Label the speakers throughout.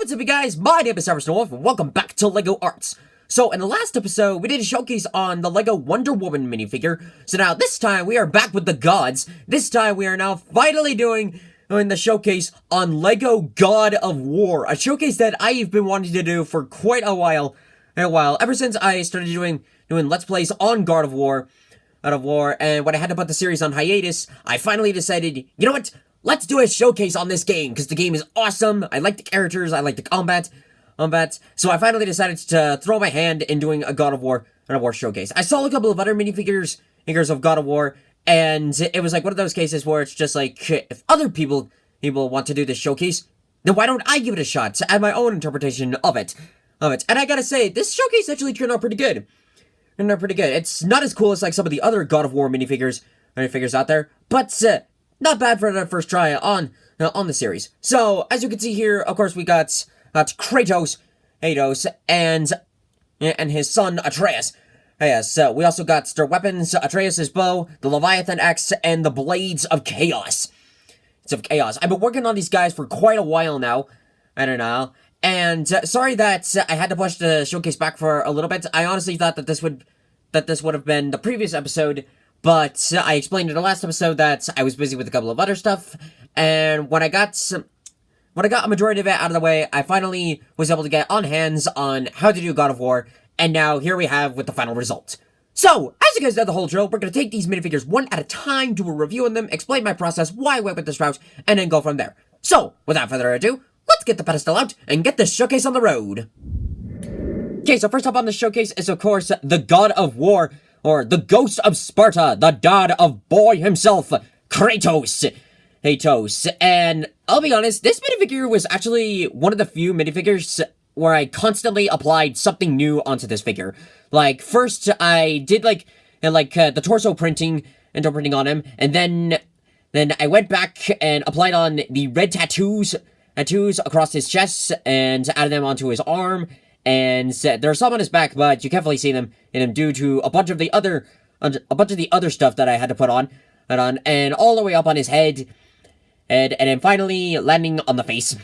Speaker 1: what's up you guys, my name is Wolf, and welcome back to LEGO Arts. So in the last episode, we did a showcase on the LEGO Wonder Woman minifigure. So now this time we are back with the gods. This time we are now finally doing the showcase on LEGO God of War. A showcase that I've been wanting to do for quite a while. Ever since I started doing Let's Plays on God of War. And when I had to put the series on hiatus, I finally decided, you know what? Let's do a showcase on this game, because the game is awesome. I like the characters, I like the combat. So I finally decided to throw my hand in doing a God of War showcase. I saw a couple of other minifigures of God of War, and it was like one of those cases where it's just like, if other people want to do this showcase, then why don't I give it a shot to add my own interpretation of it. And I gotta say, this showcase actually turned out pretty good. It's not as cool as like some of the other God of War minifigures out there, but not bad for the first try on the series. So, as you can see here, of course, we got Kratos, and his son, Atreus. Yes, we also got their weapons, Atreus' bow, the Leviathan axe, and the Blades of Chaos. I've been working on these guys for quite a while now. I don't know. And sorry that I had to push the showcase back for a little bit. I honestly thought that this would have been the previous episode, but I explained in the last episode that I was busy with a couple of other stuff, and when I got a majority of it out of the way, I finally was able to get on hands on how to do God of War, and now here we have with the final result. So, as you guys know the whole drill, we're going to take these minifigures one at a time, do a review on them, explain my process, why I went with this route, and then go from there. So, without further ado, let's get the pedestal out and get this showcase on the road. Okay, so first up on the showcase is, of course, the God of War, or the Ghost of Sparta, the god of boy himself, Kratos. And I'll be honest, this minifigure was actually one of the few minifigures where I constantly applied something new onto this figure. Like, first I did the torso printing on him, and then I went back and applied on the red tattoos across his chest and added them onto his arm. And there are some on his back, but you can't really see them in him due to a bunch of the other stuff that I had to put on, and all the way up on his head, and then finally landing on the face.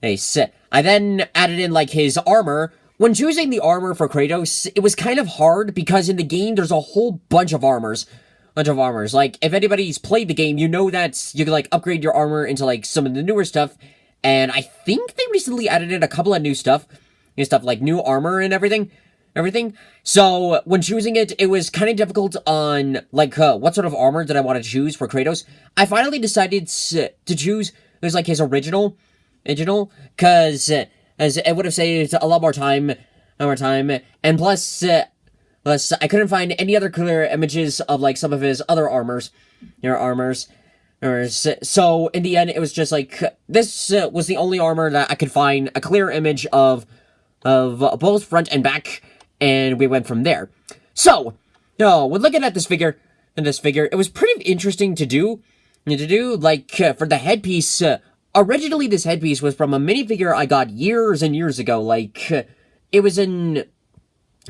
Speaker 1: I then added in like his armor. When choosing the armor for Kratos, it was kind of hard because in the game there's a whole bunch of armors. Like, if anybody's played the game, you know that you can like upgrade your armor into like some of the newer stuff, and I think they recently added in a couple of new stuff like new armor and everything. So when choosing it, it was kind of difficult on like what sort of armor did I want to choose for Kratos. I finally decided to choose it was like his original, because as it would have saved a lot more time, and plus I couldn't find any other clear images of like some of his other armors. So in the end, it was just like this was the only armor that I could find a clear image of both front and back, and we went from there. So, when looking at this figure, it was pretty interesting to do. Like, for the headpiece, originally this headpiece was from a minifigure I got years and years ago. Like, it was in,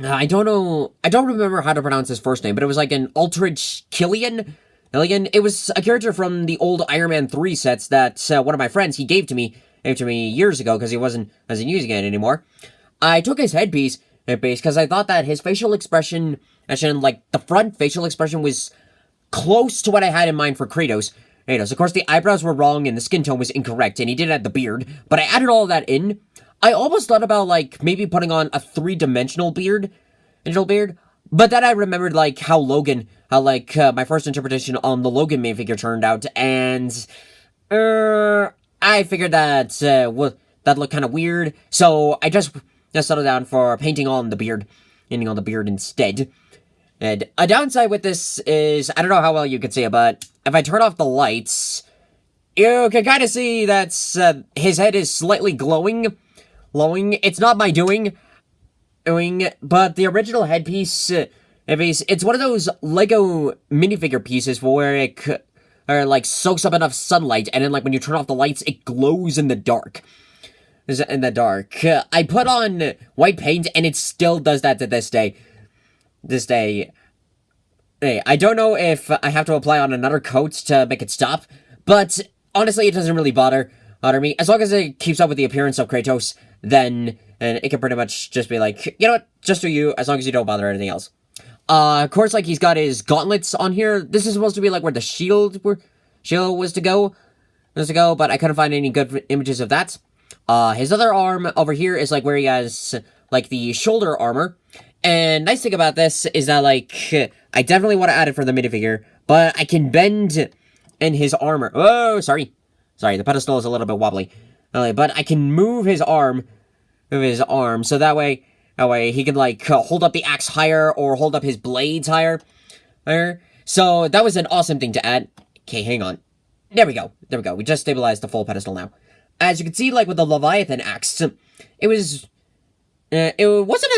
Speaker 1: I don't remember how to pronounce his first name, but it was like an Aldrich Killian. It was a character from the old Iron Man 3 sets that one of my friends, he gave to me years ago because he wasn't using it anymore. I took his headpiece because I thought that his facial expression, like the front facial expression, was close to what I had in mind for Kratos. Of course, the eyebrows were wrong and the skin tone was incorrect, and he did add the beard, but I added all of that in. I almost thought about like maybe putting on a three-dimensional beard, but then I remembered like how my first interpretation on the Logan minifigure turned out, and I figured that that looked kind of weird, so I just settled down for painting on the beard instead. And a downside with this is, I don't know how well you can see it, but if I turn off the lights, you can kind of see that his head is slightly glowing. It's not my doing, but the original headpiece, it's one of those Lego minifigure pieces where it like soaks up enough sunlight, and then like when you turn off the lights, it glows in the dark. I put on white paint, and it still does that to this day. I don't know if I have to apply on another coat to make it stop, but honestly, it doesn't really bother. me. As long as it keeps up with the appearance of Kratos, then and it can pretty much just be like, you know what, just do you, as long as you don't bother anything else. Of course, like, he's got his gauntlets on here. This is supposed to be, like, where the shield was to go, but I couldn't find any good images of that. His other arm over here is, like, where he has, like, the shoulder armor. And nice thing about this is that, like, I definitely want to add it for the minifigure, but I can bend in his armor. Oh, sorry, the pedestal is a little bit wobbly. But I can move his arm, so that way he can, like, hold up the axe higher or hold up his blades higher. So that was an awesome thing to add. Okay, hang on. There we go. We just stabilized the full pedestal now. As you can see, like, with the Leviathan axe, it wasn't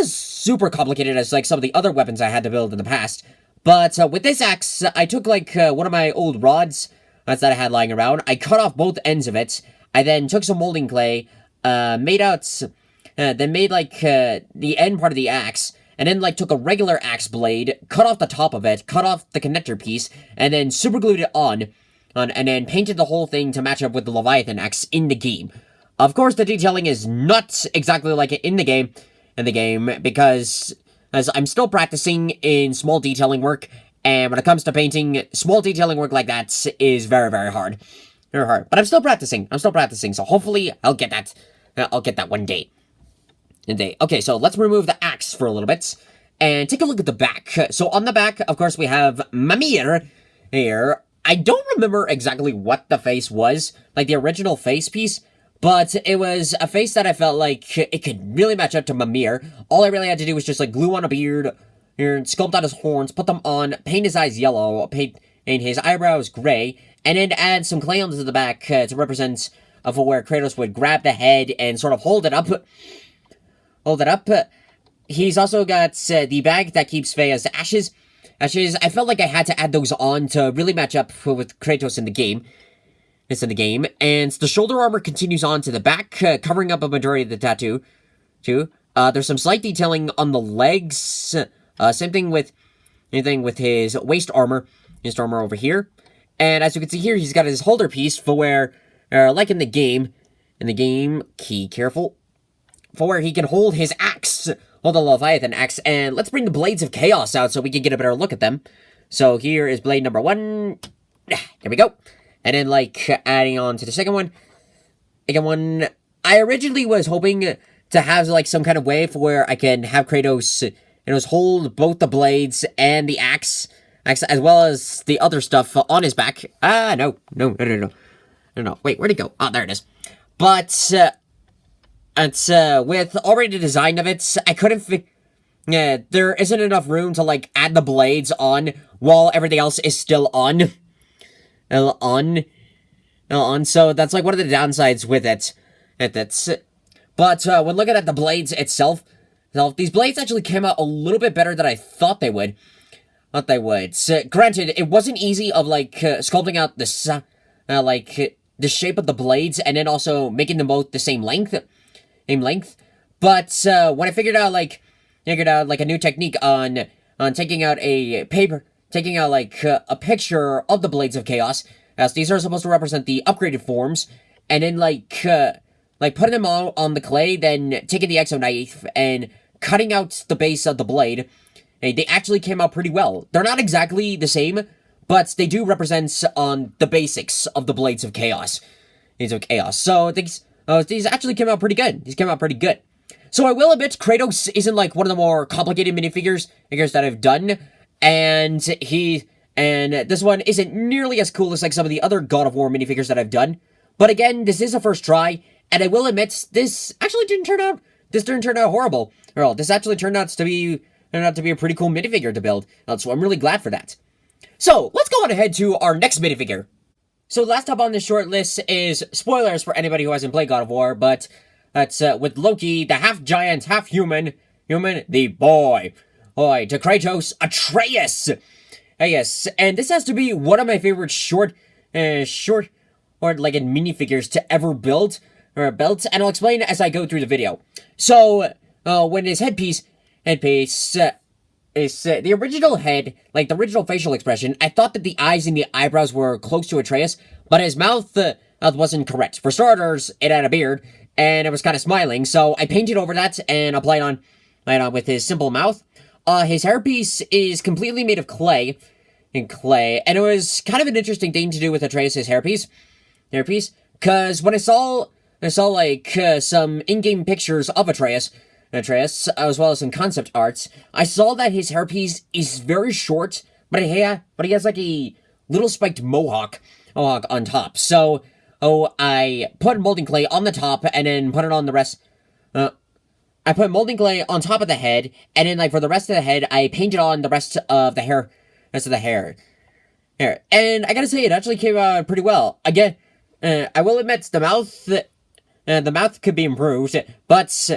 Speaker 1: as super complicated as, like, some of the other weapons I had to build in the past. But with this axe, I took, like, one of my old rods that I had lying around. I cut off both ends of it. I then took some molding clay, made the end part of the axe, and then, like, took a regular axe blade, cut off the top of it, cut off the connector piece, and then super glued it on, and then painted the whole thing to match up with the Leviathan axe in the game. Of course, the detailing is not exactly like it in the game, because as I'm still practicing in small detailing work, and when it comes to painting, small detailing work like that is very, very hard. Very hard. But I'm still practicing, so hopefully I'll get that one day. Okay, so let's remove the axe for a little bit, and take a look at the back. So on the back, of course, we have Mimir here. I don't remember exactly what the face was, like the original face piece, but it was a face that I felt like it could really match up to Mimir. All I really had to do was just, like, glue on a beard, sculpt out his horns, put them on, paint his eyes yellow, paint his eyebrows gray, and then add some clay onto the back to represent for where Kratos would grab the head and sort of hold it up. He's also got the bag that keeps Freya's ashes. I felt like I had to add those on to really match up with Kratos in the game. And the shoulder armor continues on to the back, covering up a majority of the tattoo, too. There's some slight detailing on the legs. Same thing with his waist armor. His armor over here. And as you can see here, he's got his holder piece for where, like in the game, key careful, for where he can hold his axe, hold the Leviathan axe, and let's bring the Blades of Chaos out so we can get a better look at them. So here is blade number 1, there we go, and then, like, adding on to the second one, I originally was hoping to have, like, some kind of way for where I can have Kratos, hold both the blades and the axe, as well as the other stuff on his back. No, wait, where'd it go? Oh, there it is. But, with already the design of it, I couldn't there isn't enough room to, like, add the blades on while everything else is still on. So that's, like, one of the downsides with it. But, when looking at the blades itself, these blades actually came out a little bit better than I thought they would. So, granted, it wasn't easy of, like, sculpting out the shape of the blades and then also making them both the same length. But when I figured out like a new technique on taking out a picture of the Blades of Chaos, as these are supposed to represent the upgraded forms, and then like putting them all on the clay, then taking the exo knife and cutting out the base of the blade, they actually came out pretty well. They're not exactly the same, but they do represent on the basics of the Blades of Chaos. So these actually came out pretty good. So I will admit, Kratos isn't, like, one of the more complicated minifigures that I've done, and this one isn't nearly as cool as, like, some of the other God of War minifigures that I've done. But again, this is a first try, and I will admit, this didn't turn out horrible. Well, this actually turned out to be a pretty cool minifigure to build, so I'm really glad for that. So, let's go on ahead to our next minifigure. So last up on this short list is spoilers for anybody who hasn't played God of War, but that's with Loki, the half-giant, half-human, the boy to Kratos, Atreus. Yes, and this has to be one of my favorite short legged minifigures to ever build, and I'll explain as I go through the video. So, when his headpiece is the original head, like the original facial expression, I thought that the eyes and the eyebrows were close to Atreus, but his mouth wasn't correct. For starters, it had a beard, and it was kind of smiling, so I painted over that and applied on with his simple mouth. His hairpiece is completely made of clay, and it was kind of an interesting thing to do with Atreus' hairpiece, because when I saw like some in-game pictures of Atreus, as well as some concept arts, I saw that his hairpiece is very short, but he has like a little spiked mohawk on top. So, I put molding clay on the top and then put it on the rest. I put molding clay on top of the head, and then like for the rest of the head, I painted on the rest of the hair. And I gotta say, it actually came out pretty well. Again, I will admit the mouth could be improved, but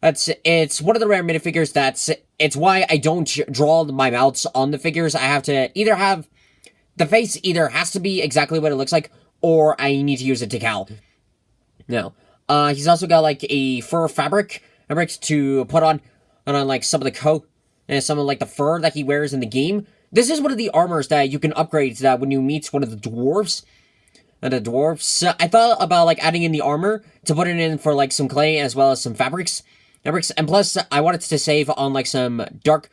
Speaker 1: it's one of the rare minifigures it's why I don't draw my mouths on the figures. I have to either have the face has to be exactly what it looks like, or I need to use a decal. No. He's also got like a fur fabric to put on like some of the coat and some of like the fur that he wears in the game. This is one of the armors that you can upgrade when you meet one of the dwarves. I thought about like adding in the armor to put it in for like some clay as well as some fabrics, and plus I wanted to save on like some dark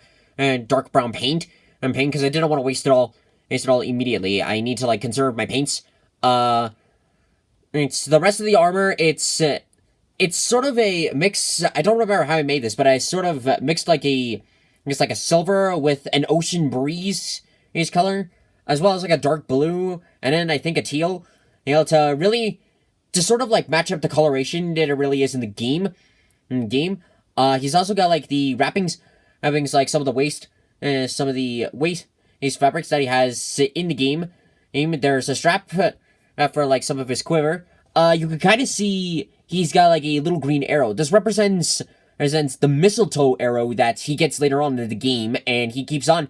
Speaker 1: brown paint because I didn't want to waste it all immediately. I need to like conserve my paints. It's the rest of the armor. It's sort of a mix. I don't remember how I made this, but I sort of mixed like a silver with an ocean breeze color, as well as like a dark blue, and then I think a teal. To sort of like match up the coloration that it really is in the game. He's also got like the wrappings like some of the waist fabrics that he has in the game. There's a strap for like some of his quiver. You can kind of see he's got like a little green arrow. This represents the mistletoe arrow that he gets later on in the game, and he keeps on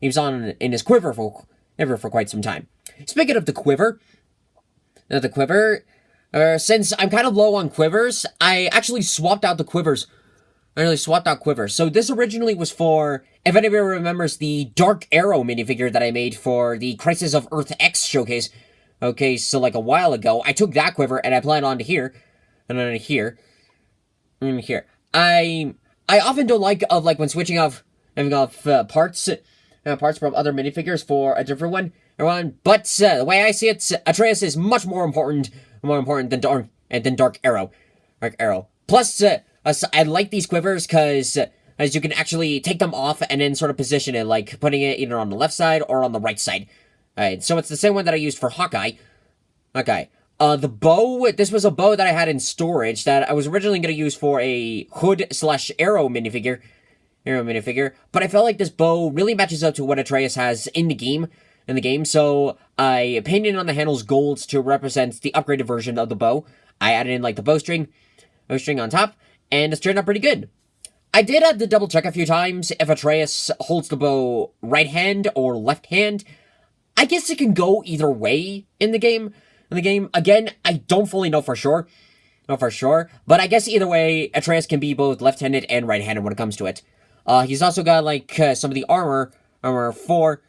Speaker 1: in his quiver for quite some time. Speaking of the quiver, since I'm kind of low on quivers, I actually swapped out the quivers. So this originally was for, if anybody remembers, the Dark Arrow minifigure that I made for the Crisis of Earth X showcase. Okay, so like a while ago, I took that quiver and I applied it onto here, and then here, and here. I often don't like when switching off parts from other minifigures for a different one. But the way I see it, Atreus is much more important than Dark Arrow. Plus, I like these quivers because as you can actually take them off and then sort of position it, like putting it either on the left side or on the right side. Alright, so it's the same one that I used for Hawkeye. The bow, this was a bow that I had in storage that I was originally going to use for a hood/arrow minifigure, but I felt like this bow really matches up to what Atreus has in the game, so I painted on the handles gold to represent the upgraded version of the bow. I added in like the bowstring on top, and it's turned out pretty good. I did have to double check a few times if Atreus holds the bow right hand or left hand. I guess it can go either way in the game. Again, I don't fully know for sure. But I guess either way, Atreus can be both left-handed and right-handed when it comes to it. He's also got like some of the armor for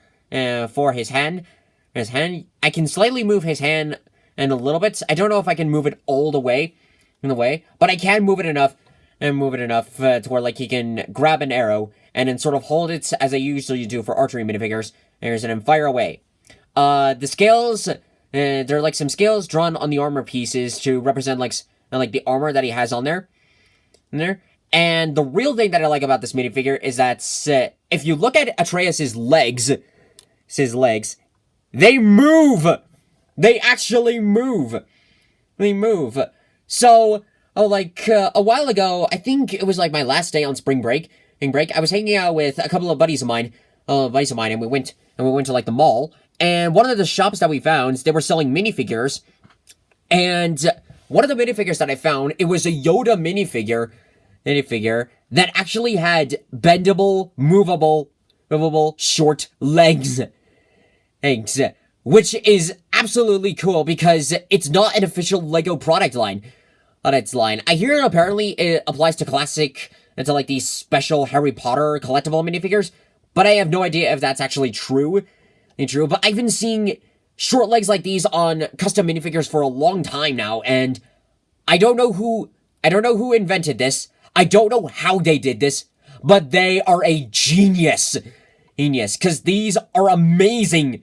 Speaker 1: his hand. I can slightly move his hand in a little bit. I don't know if I can move it all the way but I can move it enough to where like he can grab an arrow and then sort of hold it as I usually do for archery minifigures, and then fire away. The scales, there are like some scales drawn on the armor pieces to represent like the armor that he has on there. And the real thing that I like about this minifigure is that if you look at Atreus's legs, they move. They actually move. So, a while ago, I think it was like my last day on spring break. I was hanging out with a couple of buddies of mine, and we went to like the mall. And one of the shops that we found, they were selling minifigures. And one of the minifigures that I found, it was a Yoda minifigure that actually had bendable, movable, short legs. Which is absolutely cool because it's not an official LEGO product line. I hear it apparently it applies to classic, and to like these special Harry Potter collectible minifigures, but I have no idea if that's actually true. But I've been seeing short legs like these on custom minifigures for a long time now, and I don't know who invented this. I don't know how they did this, but they are a genius. Because these are amazing.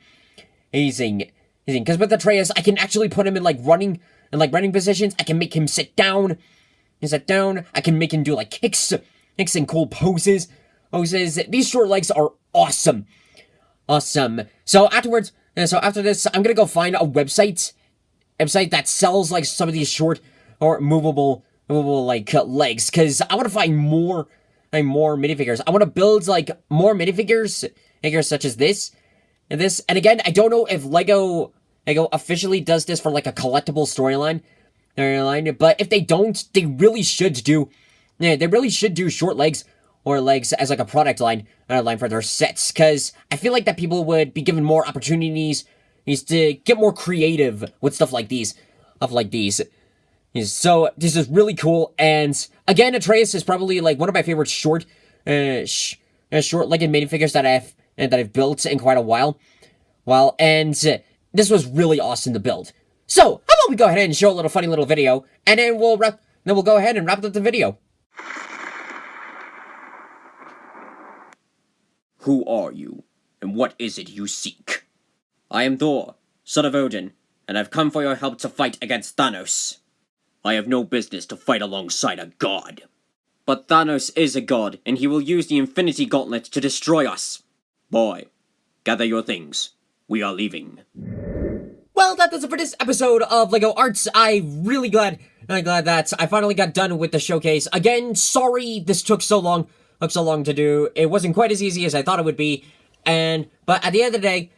Speaker 1: Because with Atreus, I can actually put him in running positions. I can make him sit down. I can make him do kicks and cool poses. These short legs are awesome. So after this, I'm gonna go find a website that sells some of these short or movable legs, because I want to find more minifigures. I want to build more minifigures such as this and this. And again, I don't know if Lego officially does this for a collectible storyline, but if they don't, they really should do short legs or legs as a product line for their sets, because I feel that people would be given more opportunities to get more creative with stuff like these. So this is really cool, and again, Atreus is probably one of my favorite short-legged minifigures that I've built in quite a while. And this was really awesome to build. So how about we go ahead and show a little funny little video, and then we'll go ahead and wrap up the video. Who are you, and what is it you seek? I am Thor, son of Odin, and I've come for your help to fight against Thanos. I have no business to fight alongside a god. But Thanos is a god, and he will use the Infinity Gauntlet to destroy us. Boy, gather your things. We are leaving. Well, that does it for this episode of LEGO Arts. I'm glad that I finally got done with the showcase. Again, sorry this took so long to do. It wasn't quite as easy as I thought it would be. But at the end of the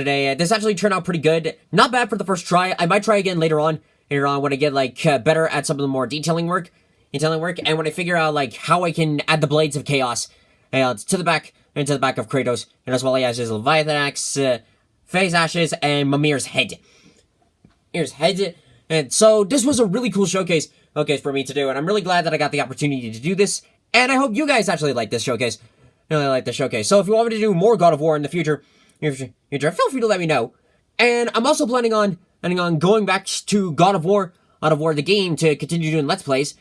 Speaker 1: day, this actually turned out pretty good. Not bad for the first try. I might try again later on when I get better at some of the more detailing work, and when I figure out how I can add the Blades of Chaos to the back of Kratos, and as well as his Leviathan axe, Faye's ashes, and Mimir's head. And so this was a really cool showcase for me to do, and I'm really glad that I got the opportunity to do this, and I hope you guys actually like this showcase. So if you want me to do more God of War in the future, feel free to let me know. And I'm also planning on going back to God of War the game to continue doing Let's Plays.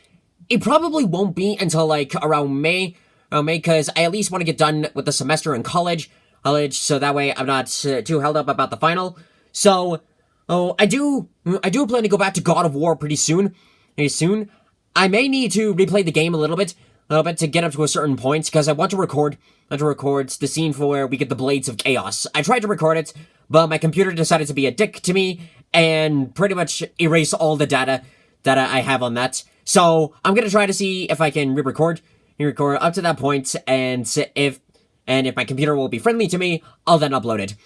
Speaker 1: It probably won't be until around May, because I at least want to get done with the semester in college, so that way I'm not too held up about the final. So, I do plan to go back to God of War pretty soon. I may need to replay the game a little bit to get up to a certain point, because I want to record the scene for where we get the Blades of Chaos. I tried to record it, but my computer decided to be a dick to me and pretty much erase all the data that I have on that. So I'm gonna try to see if I can record up to that point, and if my computer will be friendly to me, I'll then upload it.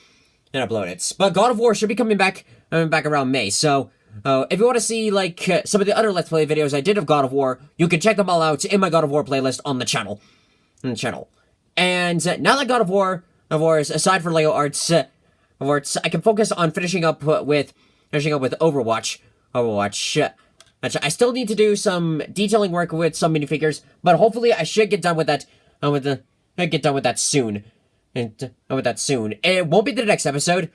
Speaker 1: But God of War should be coming back around May. So if you want to see some of the other Let's Play videos I did of God of War, you can check them all out in my God of War playlist on the channel. And now that God of War is aside for LEGO Arts, I can focus on finishing up with Overwatch. I still need to do some detailing work with some minifigures, but hopefully I should get done with that. Soon. It won't be the next episode,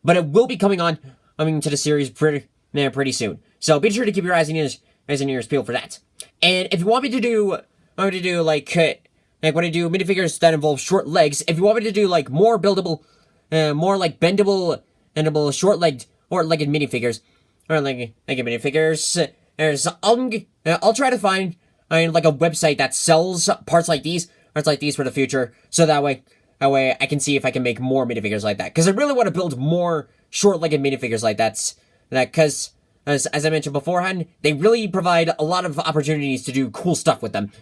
Speaker 1: but it will be coming to the series pretty soon. So be sure to keep your eyes and ears peeled for that. And if you want me to do when I do minifigures that involve short legs, if you want me to do more buildable, more bendable short-legged or legged minifigures, I'll try to find a website that sells parts like these for the future, so that way I can see if I can make more minifigures like that, because I really want to build more short-legged minifigures like that, because as I mentioned beforehand, they really provide a lot of opportunities to do cool stuff with them.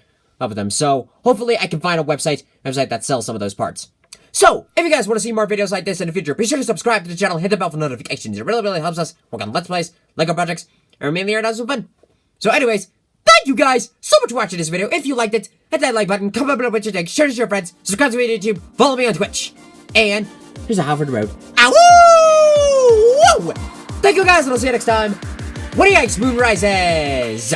Speaker 1: So hopefully I can find a website that sells some of those parts. So, if you guys want to see more videos like this in the future, be sure to subscribe to the channel, hit the bell for notifications. It really helps us work on Let's Plays, LEGO projects, and mainly our some fun. So anyways, thank you guys so much for watching this video. If you liked it, hit that like button, comment below what you think, share it to your friends, subscribe to me on YouTube, follow me on Twitch, and here's a how for the road. Ow! Woo! Thank you guys, and I'll see you next time. What do you guys, Moon Rises?